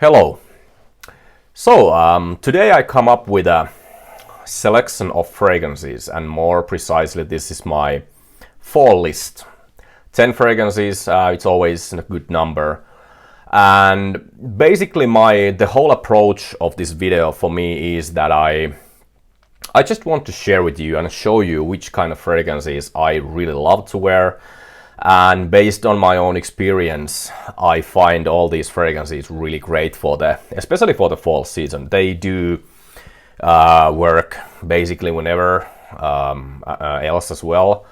Hello. Today I come up with a selection of fragrances, and more precisely this is my fall list. 10 fragrances, it's always a good number. And basically the whole approach of this video for me is that I just want to share with you and show you which kind of fragrances I really love to wear. And based on my own experience, I find all these fragrances really great especially for the fall season. They do work basically whenever else as well.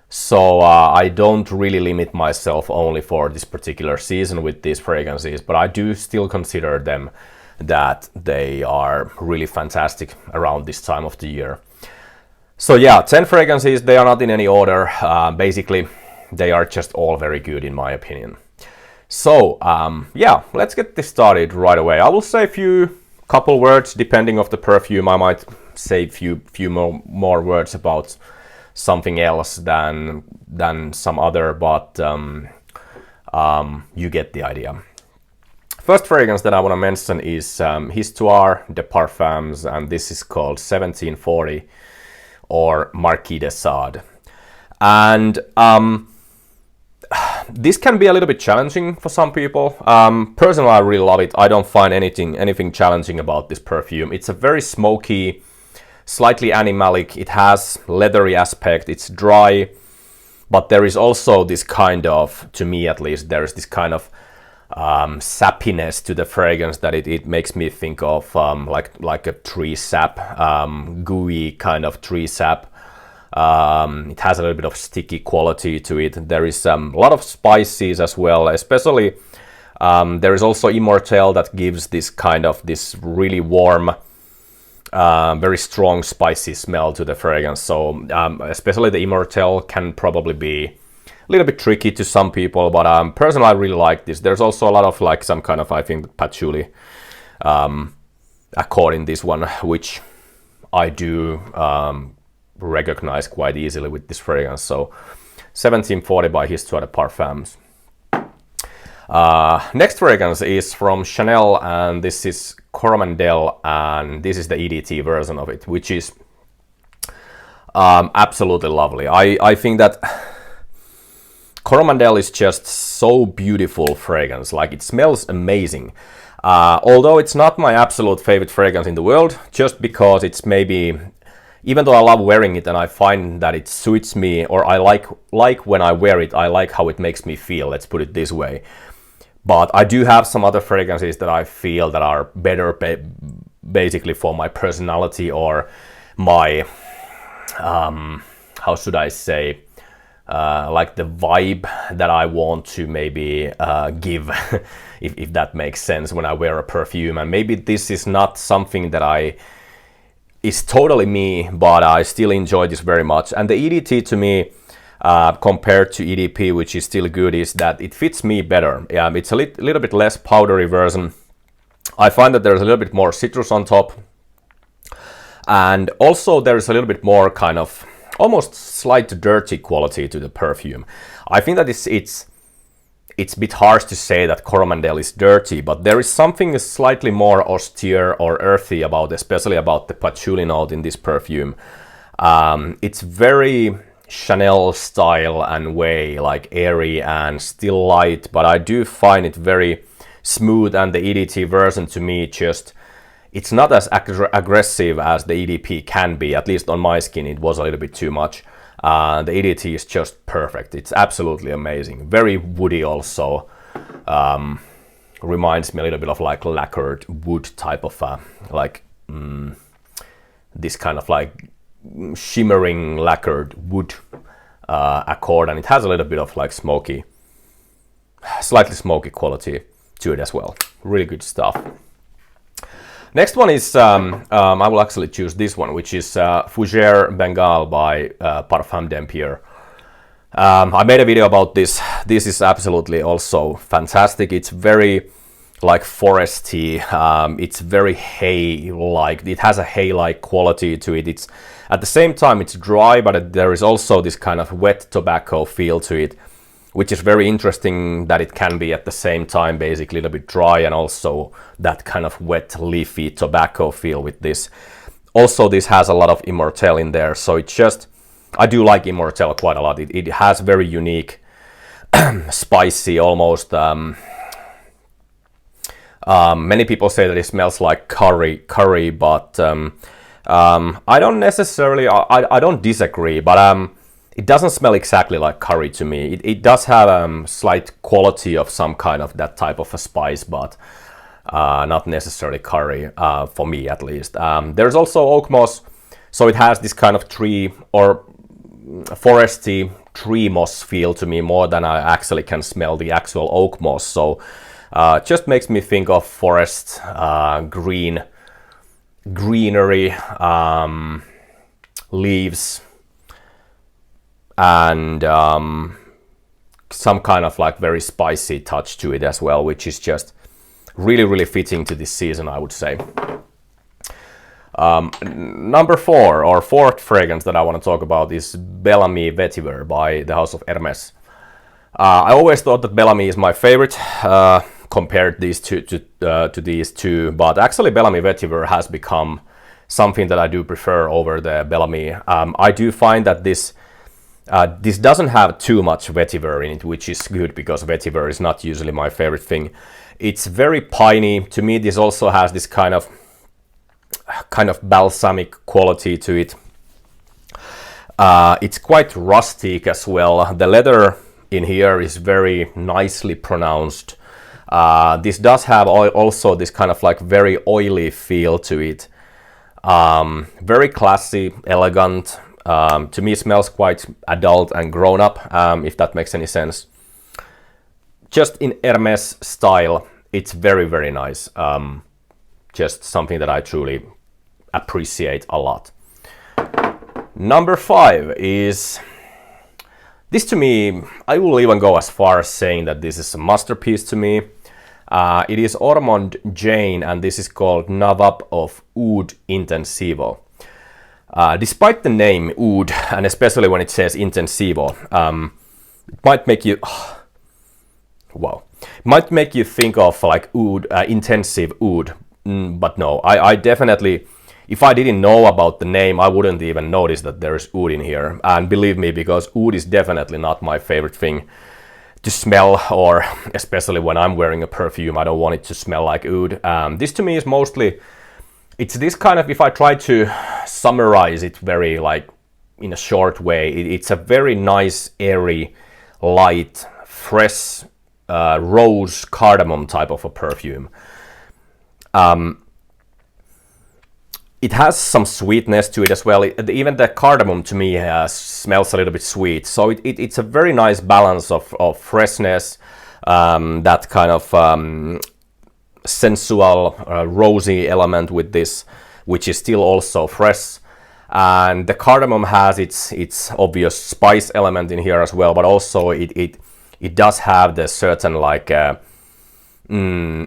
So I don't really limit myself only for this particular season with these fragrances, but I do still consider them that they are really fantastic around this time of the year. So yeah, 10 fragrances, they are not in any order. Basically, they are just all very good in my opinion. So yeah, let's get this started right away. I will say a couple words depending of the perfume. I might say a few more words about something else than some other, but you get the idea. First fragrance that I want to mention is Histoires De Parfums, and this is called 1740 or Marquis de Sade. And this can be a little bit challenging for some people. Personally, I really love it. I don't find anything challenging about this perfume. It's a very smoky, slightly animalic. It has leathery aspect. It's dry, but there is also this kind of, to me at least, there is this kind of sappiness to the fragrance that it makes me think of like a tree sap, gooey kind of tree sap. It has a little bit of sticky quality to it. There is a lot of spices as well, especially there is also Immortelle that gives this really warm, very strong spicy smell to the fragrance. So especially the Immortelle can probably be a little bit tricky to some people, but personally I really like this. There's also a lot of like some kind of, I think, Patchouli accord in this one, which I do recognize quite easily with this fragrance. So 1740 by Histoires De Parfums. Next fragrance is from Chanel, and this is Coromandel, and this is the EDT version of it, which is absolutely lovely. I think that Coromandel is just so beautiful fragrance. Like, it smells amazing. Although it's not my absolute favorite fragrance in the world, just because it's maybe, even though I love wearing it and I find that it suits me, or I like when I wear it, I like how it makes me feel, let's put it this way. But I do have some other fragrances that I feel that are better basically for my personality or my, how should I say, like the vibe that I want to maybe give, if that makes sense, when I wear a perfume. And maybe this is not something that is totally me, but I still enjoy this very much. And the EDT to me, compared to EDP, which is still good, is that it fits me better. It's a little bit less powdery version. I find that there's a little bit more citrus on top, and also there's a little bit more kind of almost slight dirty quality to the perfume. I think that it's a bit harsh to say that Coromandel is dirty, but there is something slightly more austere or earthy especially about the patchouli note in this perfume. It's very Chanel style and way, like airy and still light, but I do find it very smooth, and the EDT version to me it's not as aggressive as the EDP can be. At least on my skin it was a little bit too much. The EDT is just perfect. It's absolutely amazing. Very woody also. Reminds me a little bit of like lacquered wood type of this kind of like shimmering lacquered wood accord, and it has a little bit of like slightly smoky quality to it as well. Really good stuff. Next one is, I will actually choose this one, which is Fougere Bengale by Parfum d'Empire. I made a video about this. This is absolutely also fantastic. It's very like foresty. It's very hay-like. It has a hay-like quality to it. It's at the same time it's dry, but there is also this kind of wet tobacco feel to it. which is very interesting that it can be at the same time basically a little bit dry and also that kind of wet leafy tobacco feel with this. Also, this has a lot of Immortelle in there, so it's just, I do like Immortelle quite a lot. It has very unique, spicy, almost, many people say that it smells like curry, but I don't necessarily, I don't disagree, but it doesn't smell exactly like curry to me. It does have slight quality of some kind of that type of a spice, but not necessarily curry, for me at least. There's also oak moss, so it has this kind of tree or foresty tree moss feel to me more than I actually can smell the actual oak moss. So just makes me think of forest, greenery, leaves, and some kind of like very spicy touch to it as well, which is just really fitting to this season, I would say. Number 4, or fourth fragrance that I want to talk about, is Bel Ami Vetiver by the house of Hermes. I always thought that Bel Ami is my favorite, compared these to these two, but actually Bel Ami Vetiver has become something that I do prefer over the Bel Ami. I do find that this doesn't have too much vetiver in it, which is good because vetiver is not usually my favorite thing. It's very piney. To me, this also has this kind of balsamic quality to it. It's quite rustic as well. The leather in here is very nicely pronounced. This does have also this kind of like very oily feel to it. Very classy, elegant. To me, it smells quite adult and grown up, if that makes any sense. Just in Hermes style, it's very nice. Just something that I truly appreciate a lot. Number 5 is, this to me, I will even go as far as saying that this is a masterpiece to me. It is Ormonde Jayne, and this is called Nawab of Oudh Intensivo. Despite the name Oudh, and especially when it says Intensivo, it might make you, might make you think of like oud, intensive oud, but no, I definitely, if I didn't know about the name, I wouldn't even notice that there is oud in here. And believe me, because oud is definitely not my favorite thing to smell, or especially when I'm wearing a perfume, I don't want it to smell like oud. This to me is mostly, it's this kind of, if I try to summarize it very like in a short way, it's a very nice, airy, light, fresh, rose cardamom type of a perfume. It has some sweetness to it as well. Even the cardamom to me smells a little bit sweet. So it's a very nice balance of freshness, that kind of sensual, rosy element with this, which is still also fresh. And the cardamom has its obvious spice element in here as well, but also it does have the certain like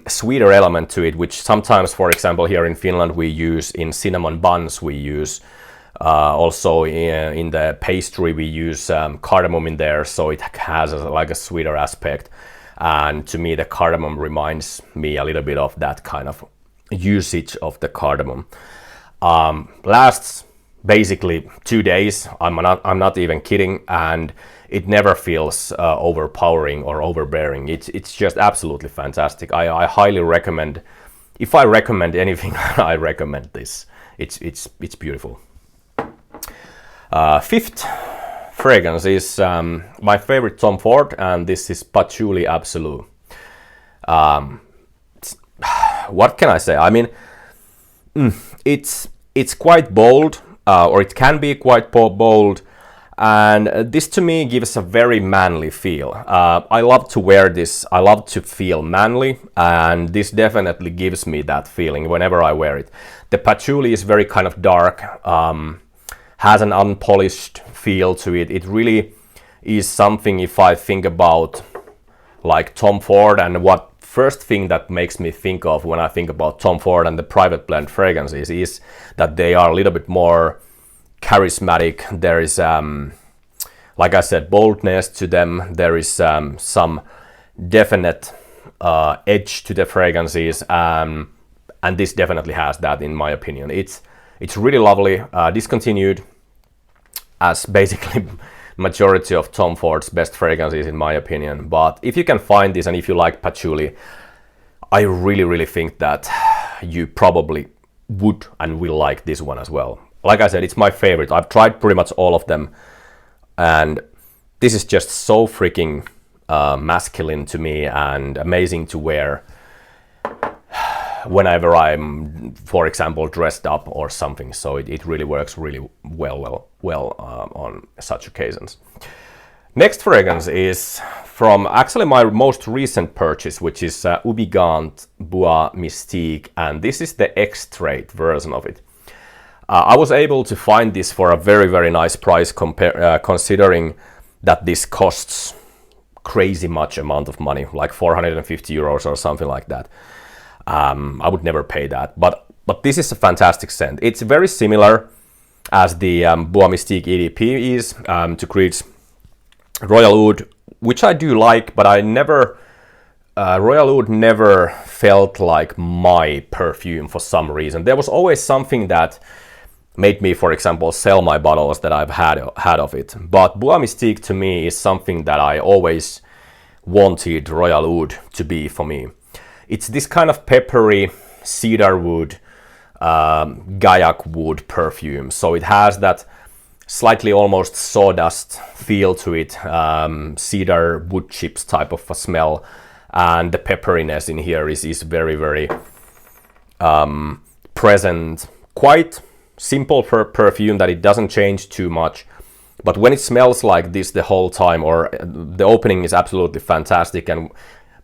sweeter element to it, which sometimes, for example, here in Finland we use in cinnamon buns. We use also in the pastry we use cardamom in there, so it has like a sweeter aspect. And to me, the cardamom reminds me a little bit of that kind of usage of the cardamom. Lasts basically 2 days. I'm not even kidding, and it never feels overpowering or overbearing. It's just absolutely fantastic. I highly recommend. If I recommend anything, I recommend this. It's beautiful. 5th fragrance is my favorite Tom Ford, and this is Patchouli Absolu. What can I say? I mean, it's quite bold, or it can be quite bold. And this to me gives a very manly feel. I love to wear this. I love to feel manly, and this definitely gives me that feeling whenever I wear it. The patchouli is very kind of dark, has an unpolished feel to it. It really is something, if I think about like Tom Ford, and what first thing that makes me think of when I think about Tom Ford and the private blend fragrances is that they are a little bit more charismatic. There is Like I said, boldness to them. There is some definite edge to the fragrances, and this definitely has that, in my opinion. It's really lovely. Discontinued as basically majority of Tom Ford's best fragrances, in my opinion. But if you can find this, and if you like patchouli, I really think that you probably would and will like this one as well. Like I said, it's my favorite. I've tried pretty much all of them, and this is just so freaking masculine to me and amazing to wear whenever I'm, for example, dressed up or something. So it really works really well on such occasions. Next fragrance is from actually my most recent purchase, which is Houbigant Bois Mystique, and this is the Extrait version of it. I was able to find this for a very nice price, considering that this costs crazy much amount of money, like 450 euros or something like that. I would never pay that, but this is a fantastic scent. It's very similar as the Bois Mystique EDP is to Creed's Royal Oud, which I do like, but I never Royal Oud never felt like my perfume for some reason. There was always something that made me, for example, sell my bottles that I've had of it. But Bois Mystique to me is something that I always wanted Royal Oud to be for me. It's this kind of peppery cedar wood, gaiac wood perfume. So it has that slightly almost sawdust feel to it, cedar wood chips type of a smell, and the pepperiness in here is very present. Quite simple perfume that it doesn't change too much, but when it smells like this the whole time, or the opening is absolutely fantastic, and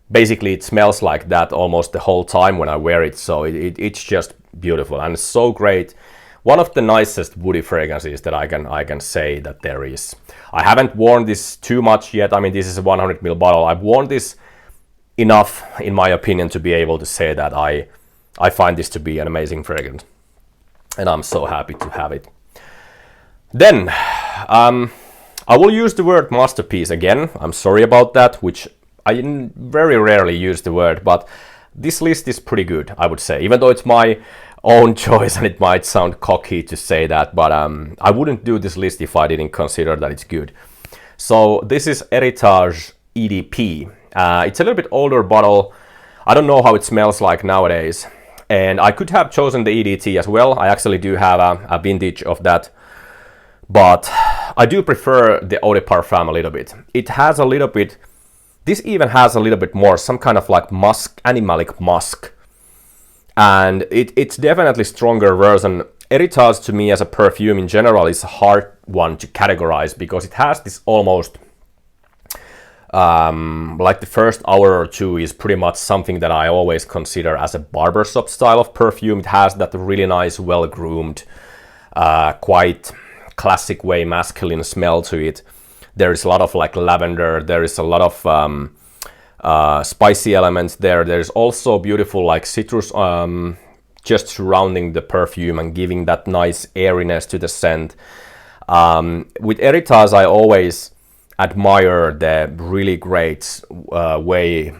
basically it smells like that almost the whole time when I wear it. So it's just beautiful and so great. One of the nicest woody fragrances that I can say that there is. I haven't worn this too much yet. I mean, this is a 100 ml bottle. I've worn this enough, in my opinion, to be able to say that I find this to be an amazing fragrance, and I'm so happy to have it. Then I will use the word masterpiece again. I'm sorry about that, which I very rarely use the word, but this list is pretty good, I would say, even though it's my own choice and it might sound cocky to say that, but I wouldn't do this list if I didn't consider that it's good. So this is Heritage EDP. It's a little bit older bottle. I don't know how it smells like nowadays, and I could have chosen the EDT as well. I actually do have a vintage of that, but I do prefer the Eau de Parfum a little bit. It has a little bit, this even has a little bit more, some kind of like musk, animalic musk. And it's definitely stronger version. Heritage to me as a perfume in general is a hard one to categorize, because it has this almost, like the first hour or two is pretty much something that I always consider as a barbershop style of perfume. It has that really nice, well-groomed, quite classic way masculine smell to it. There is a lot of like lavender, there is a lot of spicy elements there. There's also beautiful like citrus just surrounding the perfume and giving that nice airiness to the scent. With Heritage, I always admire the really great way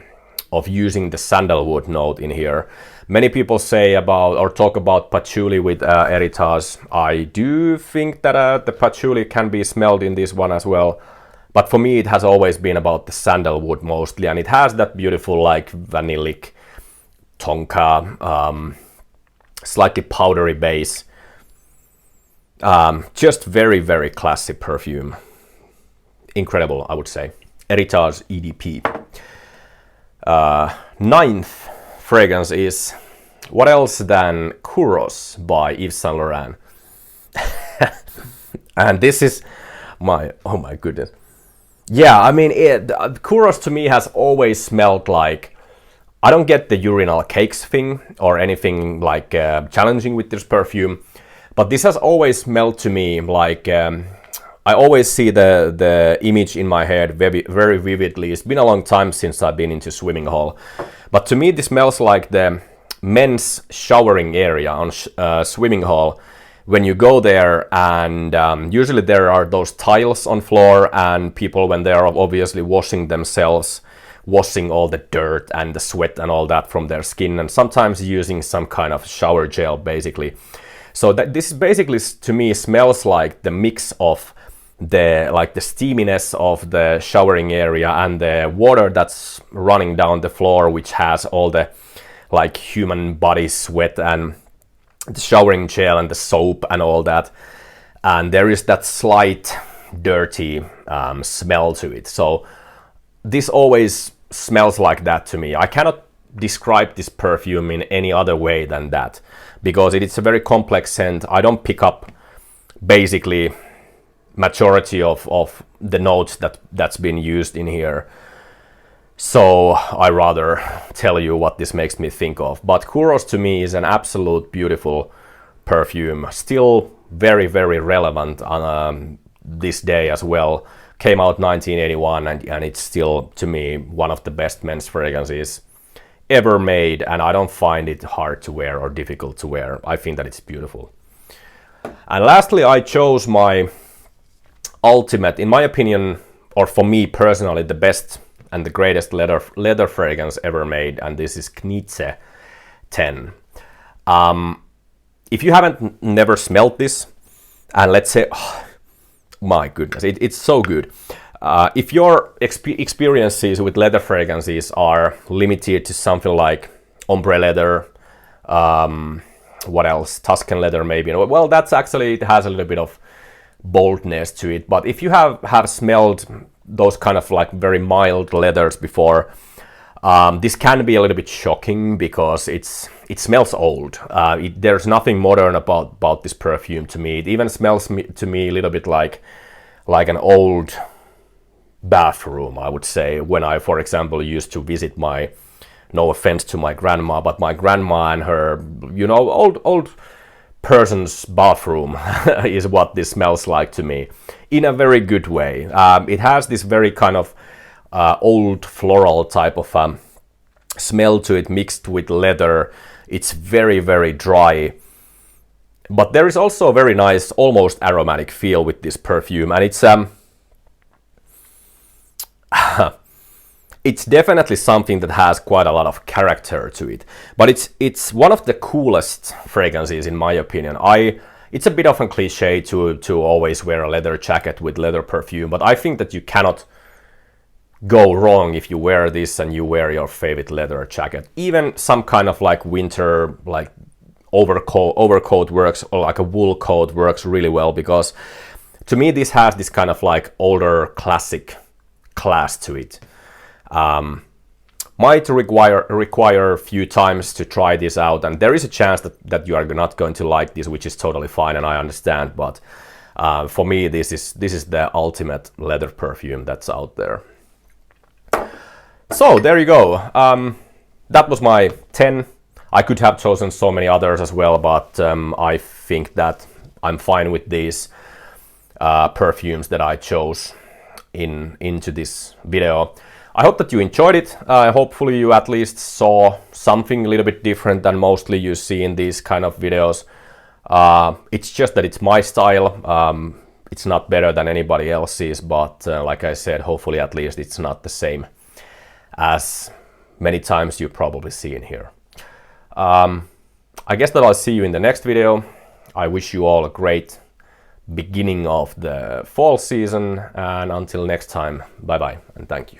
of using the sandalwood note in here. Many people say about or talk about patchouli with Heritage. I do think that the patchouli can be smelled in this one as well. But for me, it has always been about the sandalwood mostly, and it has that beautiful like vanillic, tonka, slightly powdery base. Just very classy perfume. Incredible, I would say. Heritage EDP. Ninth fragrance is what else than Kouros by Yves Saint Laurent. And this is oh my goodness. Yeah, I mean, Kouros to me has always smelled like, I don't get the urinal cakes thing or anything like challenging with this perfume, but this has always smelled to me like, I always see the image in my head very vividly. It's been a long time since I've been into swimming hall, but to me this smells like the men's showering area on swimming hall, when you go there, and usually there are those tiles on floor, and people, when they are obviously washing themselves, washing all the dirt and the sweat and all that from their skin, and sometimes using some kind of shower gel basically. So that this basically to me smells like the mix of the steaminess of the showering area and the water that's running down the floor, which has all the like human body sweat and the showering gel and the soap and all that, and there is that slight dirty smell to it. So this always smells like that to me. I cannot describe this perfume in any other way than that, because it's a very complex scent. I don't pick up basically majority of the notes that's been used in here, so I rather tell you what this makes me think of. But Kouros to me is an absolute beautiful perfume, still very, very relevant on this day as well. Came out 1981, and it's still to me one of the best men's fragrances ever made, and I don't find it hard to wear or difficult to wear. I think that it's beautiful. And lastly, I chose my ultimate, in my opinion, or for me personally, the best and the greatest leather fragrance ever made, and this is Knize 10. If you haven't never smelled this, and let's say, oh, my goodness, it's so good. If your experiences with leather fragrances are limited to something like ombre leather, what else, Tuscan leather maybe, well, that's actually, it has a little bit of boldness to it. But if you have smelled those kind of like very mild leathers before, this can be a little bit shocking because it smells old. There's nothing modern about this perfume to me. It even smells to me a little bit like an old bathroom, I would say, when I, for example, used to visit my, no offense to my grandma, but my grandma and her, you know, old person's bathroom is what this smells like to me, in a very good way. It has this very kind of old floral type of smell to it, mixed with leather. It's very, very dry, but there is also a very nice, almost aromatic feel with this perfume, and it's it's definitely something that has quite a lot of character to it, but it's one of the coolest fragrances in my opinion. It's a bit of a cliche to always wear a leather jacket with leather perfume, but I think that you cannot go wrong if you wear this and you wear your favorite leather jacket. Even some kind of like winter like overcoat works, or like a wool coat works really well, because to me this has this kind of like older classic class to it. Might require a few times to try this out, and there is a chance that you are not going to like this, which is totally fine, and I understand, but for me this is the ultimate leather perfume that's out there. So there you go. That was my 10. I could have chosen so many others as well, but I think that I'm fine with these perfumes that I chose into this video. I hope that you enjoyed it. Hopefully you at least saw something a little bit different than mostly you see in these kind of videos. It's just that it's my style. It's not better than anybody else's, but like I said, hopefully at least it's not the same as many times you probably see in here. I guess that I'll see you in the next video. I wish you all a great beginning of the fall season, and until next time, bye bye and thank you.